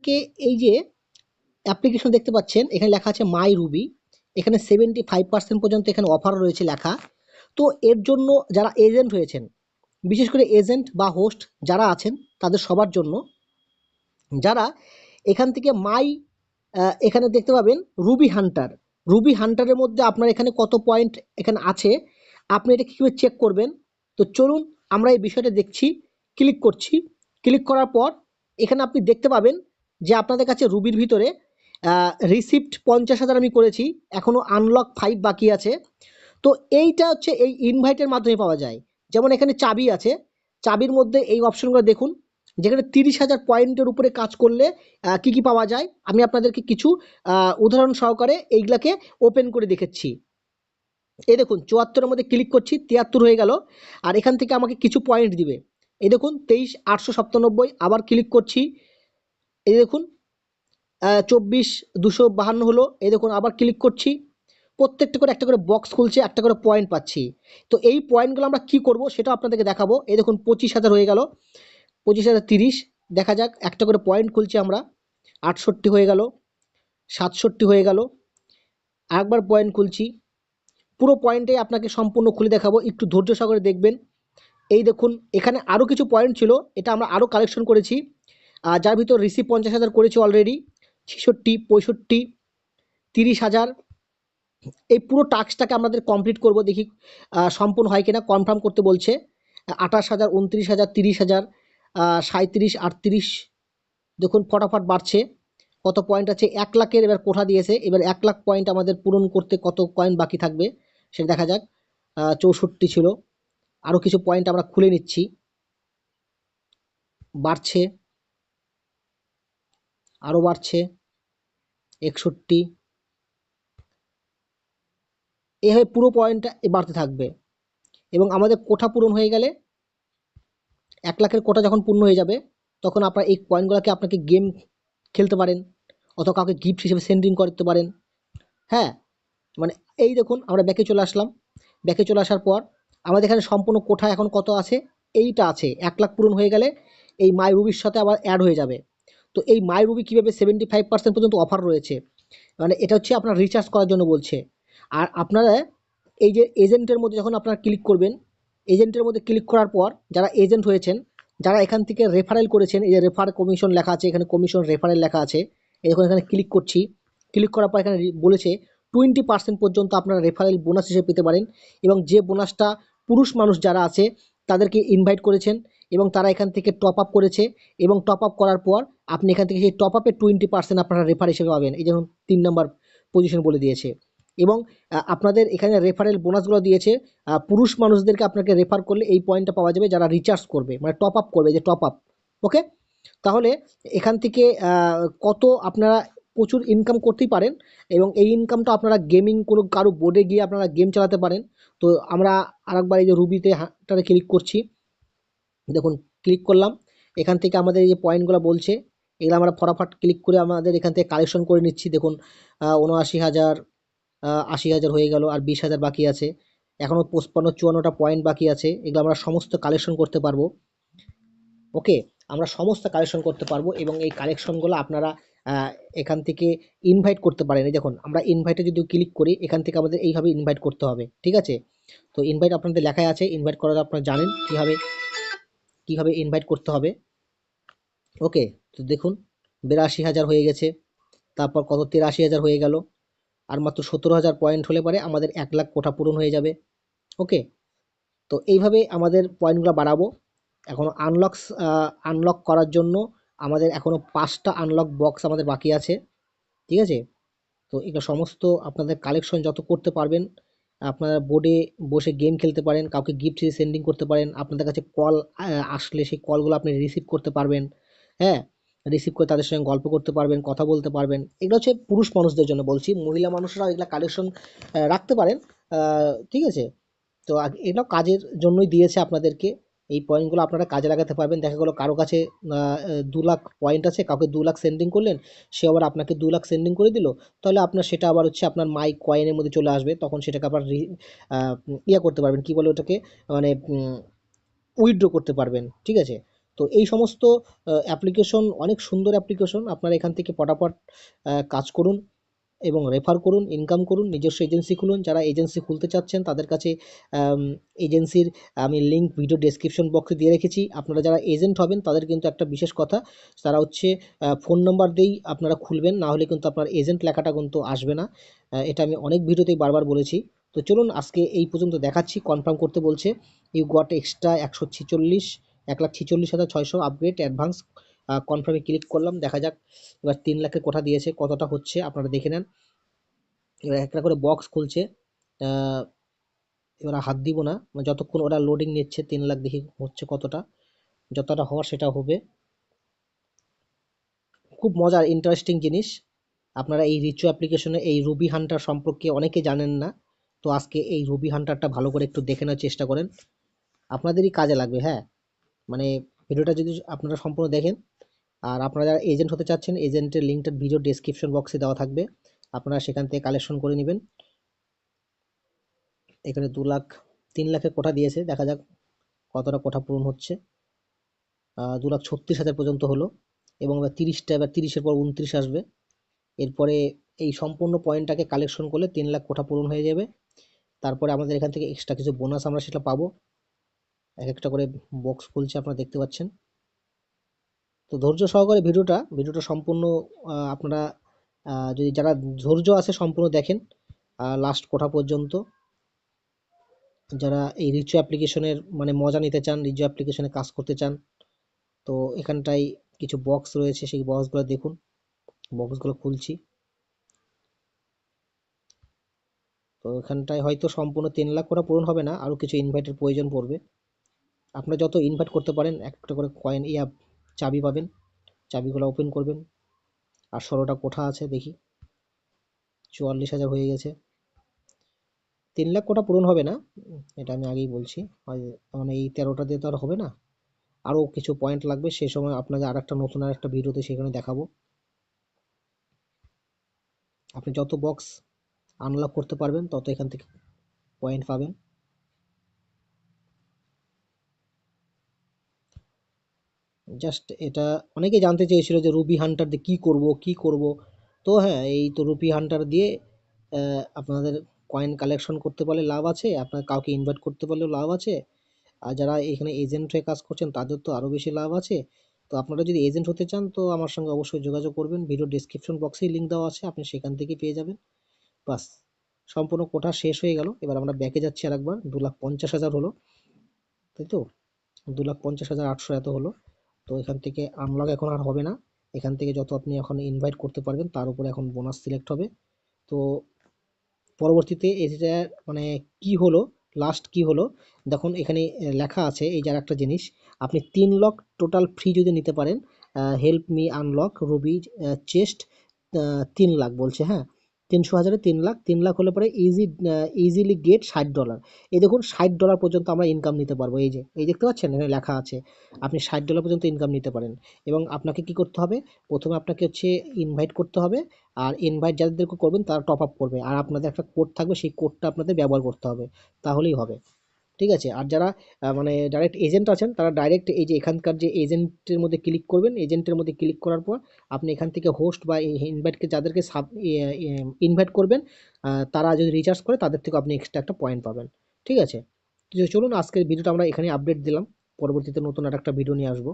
আপনাদেরকে এই যে অ্যাপ্লিকেশন দেখতে পাচ্ছেন, এখানে লেখা আছে মাই রুবি, এখানে 75% পর্যন্ত এখানে অফার রয়েছে লেখা। তো এর জন্য যারা এজেন্ট হয়েছেন, বিশেষ করে এজেন্ট বা হোস্ট যারা আছেন তাদের সবার জন্য, যারা এখান থেকে এখানে দেখতে পাবেন রুবি হান্টার। রুবি হান্টারের মধ্যে আপনার এখানে কত পয়েন্ট এখানে আছে, আপনি এটা কীভাবে চেক করবেন? তো চলুন আমরা এই বিষয়টা দেখছি। ক্লিক করছি, ক্লিক করার পর এখানে আপনি দেখতে পাবেন যে আপনাদের কাছে রুবির ভিতরে রিসিপ্ট 50,000 আমি করেছি, এখনও আনলক 5 বাকি আছে। তো এইটা হচ্ছে এই ইনভাইটের মাধ্যমে পাওয়া যায়। যেমন এখানে চাবি আছে, চাবির মধ্যে এই অপশনগুলো দেখুন, যেখানে 30,000 পয়েন্টের উপরে কাজ করলে কি কি পাওয়া যায়, আমি আপনাদেরকে কিছু উদাহরণ সহকারে এইগুলাকে ওপেন করে দেখাচ্ছি। এই দেখুন 74-এর মধ্যে ক্লিক করছি, 73 হয়ে গেল, আর এখান থেকে আমাকে কিছু পয়েন্ট দিবে। এই দেখুন 23,897, আবার ক্লিক করছি, এই দেখুন 24,252 হলো। এই দেখুন আবার ক্লিক করছি, প্রত্যেকটা করে একটা করে বক্স খুলছে, একটা করে পয়েন্ট পাচ্ছি। তো এই পয়েন্টগুলো আমরা কি করব সেটা আপনাদেরকে দেখাবো। এই দেখুন 25,000 হয়ে গেল, 25,030, দেখা যাক, একটা করে পয়েন্ট খুলছি আমরা, 68 হয়ে গেল, 67 হয়ে গেল, আরেকবার পয়েন্ট খুলছি, পুরো পয়েন্টে আপনাকে সম্পূর্ণ খুলে দেখাবো, একটু ধৈর্য সহকারে দেখবেন। এই দেখুন এখানে আরও কিছু পয়েন্ট ছিল, এটা আমরা আরও কালেকশন করেছি, যার ভিতর রিসিভ 50,000 করেছি অলরেডি, 66, 65, 30,000। এই পুরো টাস্কটাকে আমাদের কমপ্লিট করব, দেখি সম্পূর্ণ হয় কিনা, কনফার্ম করতে বলছে। 28,000, 29,000, 30,000, 37, 38, দেখুন ফটাফট বাড়ছে। কত পয়েন্ট আছে, 1 লাখের এবার কোঠা দিয়েছে, এবার 1 লাখ পয়েন্ট আমাদের পূরণ করতে কত কয়েন বাকি থাকবে সেটা দেখা যাক। 64 ছিল, আরও কিছু পয়েন্ট আমরা খুলে নিচ্ছি, বাড়ছে, আরও বাড়ছে, 61, এভাবে পুরো পয়েন্টটা বাড়তে থাকবে। এবং আমাদের কোঠা পূরণ হয়ে গেলে, 1 লাখের কোটা যখন পূর্ণ হয়ে যাবে, তখন আপনার এই পয়েন্টগুলোকে আপনাকে গেম খেলতে পারেন, অথবা কাউকে গিফট হিসেবে সেন্ডিং করতে পারেন। হ্যাঁ, মানে এই দেখুন আমরা ব্যাকে চলে আসলাম, ব্যাকে চলে আসার পর আমাদের এখানে সম্পূর্ণ কোঠা এখন কত আছে, এইটা আছে। 1 লাখ পূরণ হয়ে গেলে এই মাই রুবির সাথে আবার অ্যাড হয়ে যাবে। তো এই মাই রুবি কীভাবে 75% পর্যন্ত অফার রয়েছে, মানে এটা হচ্ছে আপনার রিচার্জ করার জন্য বলছে। আর আপনারা এই যে এজেন্টের মধ্যে যখন আপনারা ক্লিক করবেন, এজেন্টের মধ্যে ক্লিক করার পর যারা এজেন্ট হয়েছেন, যারা এখান থেকে রেফারেল করেছেন, এই যে রেফার কমিশন লেখা আছে, এখানে কমিশন রেফারেল লেখা আছে, এই দেখুন এখানে ক্লিক করছি, ক্লিক করার পর এখানে বলেছে 20% পর্যন্ত আপনারা রেফারেল বোনাস হিসেবে পেতে পারেন। এবং যে বোনাসটা পুরুষ মানুষ যারা আছে তাদেরকে ইনভাইট করেছেন এবং তারা এখান থেকে টপ আপ করেছে, এবং টপ আপ করার পর আপনি এখান থেকে সেই টপ আপে 20% আপনারা রেফার হিসেবে পাবেন। এই যেমন 3 নম্বর পজিশন বলে দিয়েছে। এবং আপনাদের এখানে রেফারেল বোনাসগুলো দিয়েছে, পুরুষ মানুষদেরকে আপনাকে রেফার করলে এই পয়েন্টটা পাওয়া যাবে, যারা রিচার্জ করবে, মানে টপ আপ করবে, যে টপ আপ। ওকে, তাহলে এখান থেকে কত আপনারা প্রচুর ইনকাম করতেই পারেন, এবং এই ইনকামটা আপনারা গেমিং কোনো কারো বোর্ডে গিয়ে আপনারা গেম চালাতে পারেন। তো আমরা আরেকবার এই যে রুবিতে হাঁটারে ক্লিক করছি, দেখুন ক্লিক করলাম, এখান থেকে আমাদের এই যে পয়েন্টগুলো বলছে, এগুলো আমরা ফটাফট ক্লিক করে আমাদের এখান থেকে কালেকশন করে নিচ্ছি। দেখুন 79,000, 80,000 হয়ে গেল, আর 20,000 বাকি আছে, এখনও 55-54টা পয়েন্ট বাকি আছে, এগুলো আমরা সমস্ত কালেকশন করতে পারবো। ওকে, আমরা সমস্ত কালেকশন করতে পারবো, এবং এই কালেকশনগুলো আপনারা এখান থেকে ইনভাইট করতে পারেন। এই দেখুন আমরা ইনভাইটে যদি ক্লিক করি, এখান থেকে আমাদের এইভাবে ইনভাইট করতে হবে, ঠিক আছে? তো ইনভাইট আপনাদের লেখাই আছে, ইনভাইট করা আপনারা জানেন কীভাবে ইনভাইট করতে হবে। ওকে, তো দেখুন 82,000 হয়ে গেছে, তারপর কত 83,000 হয়ে গেল, আর মাত্র 17,000 পয়েন্ট হলে পরে আমাদের 1 লাখ কোঠা পূরণ হয়ে যাবে। ওকে, তো এইভাবে আমাদের পয়েন্টগুলো বাড়াবো। এখনও আনলক করার জন্য আমাদের এখনও 5টা আনলক বক্স আমাদের বাকি আছে, ঠিক আছে? তো এগুলো সমস্ত আপনাদের কালেকশন যত করতে পারবেন, আপনারা বোর্ডে বসে গেম খেলতে পারেন, কাউকে গিফট হিসেবে সেন্ডিং করতে পারেন, আপনাদের কাছে কল আসলে সেই কলগুলো আপনি রিসিভ করতে পারবেন। হ্যাঁ, রিসিভ করে তাদের সঙ্গে গল্প করতে পারবেন, কথা বলতে পারবেন। এগুলো হচ্ছে পুরুষ মানুষদের জন্য বলছি, মহিলা মানুষরাও এগুলো কালেকশন রাখতে পারেন, ঠিক আছে? তো এগুলো কাজের জন্যই দিয়েছে আপনাদেরকে। এই পয়েন্টগুলো আপনারা কাজে লাগাতে পারবেন। দেখা গেলো কারো কাছে 2 লাখ পয়েন্ট আছে, কাউকে 2 লাখ সেন্ডিং করলেন, সে আবার আপনাকে 2 লাখ সেন্ডিং করে দিল, তাহলে আপনার সেটা আবার হচ্ছে আপনার মাই কয়েনের মধ্যে চলে আসবে, তখন সেটাকে আবার ইয়ে করতে পারবেন, কী বলে ওটাকে, মানে উইথড্র করতে পারবেন, ঠিক আছে? তো এই সমস্ত অ্যাপ্লিকেশন অনেক সুন্দর অ্যাপ্লিকেশন, আপনারা এখান থেকে পটাপট কাজ করুন এবং রেফার করুন, ইনকাম করুন, নিজস্ব এজেন্সি খুলুন। যারা এজেন্সি খুলতে চাচ্ছেন তাদের কাছে এজেন্সির আমি লিঙ্ক ভিডিও ডেসক্রিপশন বক্সে দিয়ে রেখেছি। আপনারা যারা এজেন্ট হবেন তাদের কিন্তু একটা বিশেষ কথা, তারা হচ্ছে ফোন নাম্বার দিয়েই আপনারা খুলবেন, না হলে কিন্তু আপনার এজেন্ট লেখাটা কিন্তু আসবে না। এটা আমি অনেক ভিডিওতেই বারবার বলেছি। তো চলুন আজকে এই পর্যন্ত দেখাচ্ছি। কনফার্ম করতে বলছে you got extra 1,46,600 upgrade advance. কনফার্মে ক্লিক করলাম, দেখা যাক এবার 3 লাখের কোঠা দিয়েছে, কতটা হচ্ছে আপনারা দেখে নেন। এবার একটা করে বক্স খুলছে, এবার হাত দিব না, মানে যতক্ষণ ওরা লোডিং নিচ্ছে 3 লাখ দেখি হচ্ছে কতটা, যতটা হওয়ার সেটা হবে। খুব মজার ইন্টারেস্টিং জিনিস। আপনারা এই রিচু অ্যাপ্লিকেশনে এই রুবি হান্টার সম্পর্কে অনেকে জানেন না, তো আজকে এই রুবি হান্টারটা ভালো করে একটু দেখে নেওয়ার চেষ্টা করেন, আপনাদেরই কাজে লাগবে। হ্যাঁ, মানে ভিডিওটা যদি আপনারা সম্পূর্ণ দেখেন, আর আপনারা যারা এজেন্ট হতে চাচ্ছেন এজেন্টের লিঙ্কটা ভিডিও ডেসক্রিপশন বক্সে দেওয়া থাকবে, আপনারা সেখান থেকে কালেকশন করে নেবেন। এখানে 2 লাখ 3 লাখের কোঠা দিয়েছে, দেখা যাক কতটা কোঠা পূরণ হচ্ছে। 2,36,000 পর্যন্ত হলো, এবং এবার 30টা, এবার 30-এর পর 29 আসবে। এরপরে এই সম্পূর্ণ পয়েন্টটাকে কালেকশন করলে 3 লাখ কোঠা পূরণ হয়ে যাবে। তারপরে আমাদের এখান থেকে এক্সট্রা কিছু বোনাস আমরা সেটা পাবো। এক একটা করে বক্স খুলছে, আপনারা দেখতে পাচ্ছেন। তো ধৈর্য সহকারে ভিডিওটা সম্পূর্ণ আপনারা যদি যারা ধৈর্য আছে সম্পূর্ণ দেখেন লাস্ট কোঠা পর্যন্ত। যারা এই রিচু অ্যাপ্লিকেশনের মানে মজা নিতে চান, রিচু অ্যাপ্লিকেশনে কাজ করতে চান, তো এখানটায় কিছু বক্স রয়েছে, সেই বক্সগুলো দেখুন। বক্সগুলো খুলছি, তো এখানটায় হয়তো সম্পূর্ণ 3 লাখ কোঠা পূরণ হবে না, আরও কিছু ইনভাইটের প্রয়োজন পড়বে। আপনারা যত ইনভাইট করতে পারেন একটা করে কয়েন চাবি পাবেন, চাবিগুলো ওপেন করবেন। আর 16টা কোঠা আছে, দেখি 44,000 হয়ে গেছে। 3 লাখ কোঠা পূরণ হবে না, এটা আমি আগেই বলছি, মানে এই 13টা দিয়ে তো আর হবে না, আরও কিছু পয়েন্ট লাগবে। সেই সময় আপনাদের নতুন আর একটা ভিডিওতে সেখানে দেখাবো। আপনি যত বক্স আনলক করতে পারবেন তত এখান থেকে পয়েন্ট পাবেন। জাস্ট এটা অনেকেই জানতে চেয়েছিল যে রুবি হান্টার দিয়ে কী করব। তো হ্যাঁ, এই তো রুবি হান্টার দিয়ে আপনাদের কয়েন কালেকশন করতে পারলে লাভ আছে, আপনার কাউকে ইনভাইট করতে পারলেও লাভ আছে। আর যারা এখানে এজেন্ট হয়ে কাজ করছেন তাদের তো আরও বেশি লাভ আছে। তো আপনারা যদি এজেন্ট হতে চান তো আমার সঙ্গে অবশ্যই যোগাযোগ করবেন, ভিডিও ডেসক্রিপশন বক্সেই লিঙ্ক দেওয়া আছে, আপনি সেখান থেকে পেয়ে যাবেন। বাস, সম্পূর্ণ কোটা শেষ হয়ে গেল। এবার আমরা ব্যাকে যাচ্ছি আরেকবার। 2,50,000 হলো, তাই তো 2,50,800 এত হলো। তো এখান থেকে আনলক এখন আর হবে না, এখান থেকে যত আপনি এখন ইনভাইট করতে পারবেন তার উপরে এখন বোনাস সিলেক্ট হবে। তো পরবর্তীতে এটা মানে কি হলো, লাস্ট কি হলো দেখুন, এখানে লেখা আছে এই যার একটা জিনিস, আপনি 3 লাখ টোটাল ফ্রি যদি নিতে পারেন, help me unlock Ruby chest 3 lakh বলছে। হ্যাঁ, 300,000-এ 3 লাখ, 3 লাখ হলে পরে ইজিলি গেট $60। এই দেখুন $60 পর্যন্ত আমরা ইনকাম নিতে পারবো। এই যে এই দেখতে পাচ্ছেন এখানে লেখা আছে আপনি $60 পর্যন্ত ইনকাম নিতে পারেন। এবং আপনাকে কি করতে হবে, প্রথমে আপনাকে হচ্ছে ইনভাইট করতে হবে, আর ইনভাইট যাদেরকে করবেন তারা টপ আপ করবে, আর আপনাদের একটা কোড থাকবে, সেই কোডটা আপনাদের ব্যবহার করতে হবে, তাহলেই হবে। ঠিক আছে? আর যারা মানে ডাইরেক্ট এজেন্ট আছেন তারা ডাইরেক্ট এই যে এখানকার যে এজেন্টের মধ্যে ক্লিক করবেন, এজেন্টের মধ্যে ক্লিক করার পর আপনি এখান থেকে হোস্ট বা ইনভাইটকে যাদেরকে ইনভাইট করবেন তারা যদি রিচার্জ করে তাদের থেকে আপনি এক্সট্রা একটা পয়েন্ট পাবেন। ঠিক আছে? তো চলুন আজকের ভিডিওটা আমরা এখানে আপডেট দিলাম, পরবর্তীতে নতুন আর একটা ভিডিও নিয়ে আসবো।